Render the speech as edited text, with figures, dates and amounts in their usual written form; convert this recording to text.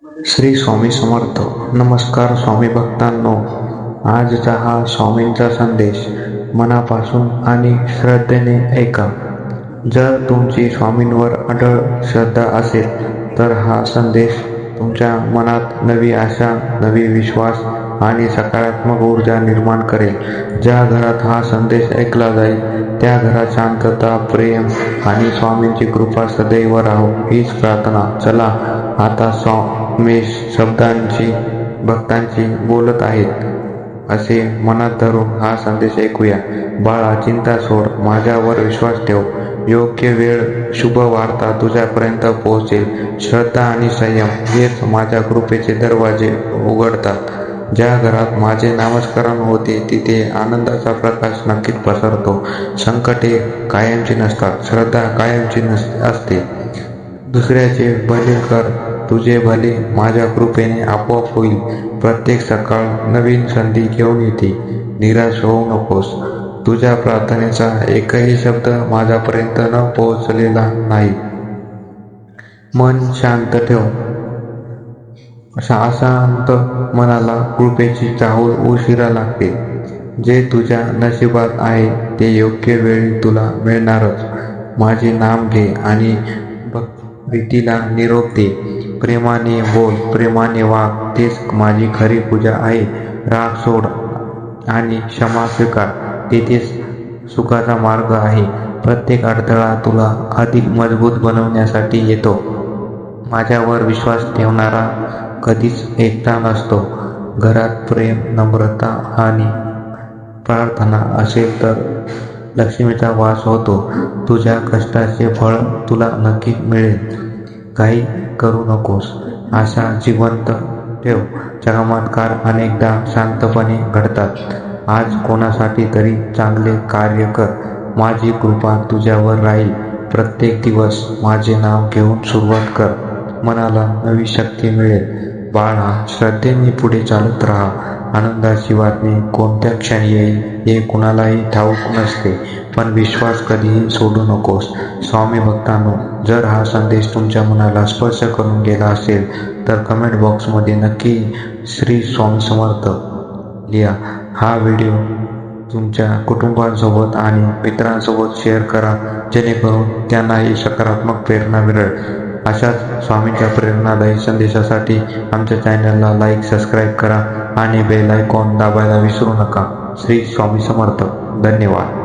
श्री स्वामी समर्थ. नमस्कार स्वामी भक्तांनो. आजचा हा स्वामींचा संदेश मनापासून आणि श्रद्धेने ऐका. जर तुमची स्वामींवर अढळ श्रद्धा असेल तर हा संदेश तुमच्या मनात नवी आशा, नवी विश्वास आणि सकारात्मक ऊर्जा निर्माण करेल. ज्या घरात हा संदेश ऐकला जाईल त्या घरात शांतता, प्रेम आणि स्वामींची कृपा सदैव राहो हीच प्रार्थना. चला आता स्वामी शब्दांची भक्तांची बोलत आहेत असे मनात धरून हा संदेश ऐकूया. बाळा, चिंता सोड, माझ्यावर विश्वास ठेव. योग्य वेळ, शुभ वार्ता तुझ्यापर्यंत पोहोचेल. श्रद्धा आणि संयम हेच माझ्या कृपेचे दरवाजे उघडतात. ज्या घरात माझे नामस्मरण होते तिथे आनंदाचा प्रकाश नक्कीच पसरतो. संकटे कायमची नसतात, श्रद्धा कायमची असते. दुसऱ्याचे भले कर, तुझे भले माझ्या कृपेने आपोआप होईल. प्रत्येक सकाळ नवीन संधी घेऊन येते. निराश होऊ नकोस. तुझ्या प्रार्थनेचा एकही शब्द माझ्यापर्यंत न पोहोचलेला नाही. मन शांत ठेव. अशांत मनाला कृपेची चाहूल उशिरा लागते. जे तुझ्या नशिबात आहे ते योग्य वेळी तुला मिळणारच. माझे नाम घे आणि भक्तीला निरोप दे. प्रेमाने बोल, प्रेमाने वाग, तेच माझी खरी पूजा आहे. राग सोड आणि क्षमा स्वीकार, तेथेच सुखाचा मार्ग आहे. प्रत्येक अडथळा तुला अधिक मजबूत बनवण्यासाठी येतो. माझ्यावर विश्वास ठेवणारा कधीच एकटा नसतो. घरात प्रेम, नम्रता आणि प्रार्थना असेल तर लक्ष्मीचा वास होतो. तुझ्या कष्टाचे फळ तुला नक्की मिळेल. काही करू नकोस, आशा जिवंत ठेव. चमत्कार अनेकदा शांतपणे घडतात. आज कोणासाठी तरी चांगले कार्य कर. माझी कृपा तुझ्यावर राहील. प्रत्येक दिवस माझे नाव घेऊन सुरुवात कर. मनाला नवी शक्ती मिळेल. बाळा, श्रद्धेने पुढे चालत राहा. आनंदाची बातमी कोणत्या क्षणी येईल हे कुणालाही ठाऊक नसते, पण विश्वास कधीही सोडू नकोस. स्वामी भक्तांनो, जर हा संदेश तुमच्या मनाला स्पर्श करून गेला असेल तर कमेंट बॉक्समध्ये नक्की श्री स्वामी समर्थ लिहा. हा व्हिडिओ तुमच्या कुटुंबासोबत आणि मित्रांसोबत शेअर करा, जेणेकरून त्यांनाही सकारात्मक प्रेरणा मिळेल. अशाच स्वामींच्या प्रेरणादायी संदेशासाठी आमच्या चॅनलला लाईक, सबस्क्राईब करा आणि बेल आयकॉन दाबायला विसरू नका. श्री स्वामी समर्थ. धन्यवाद.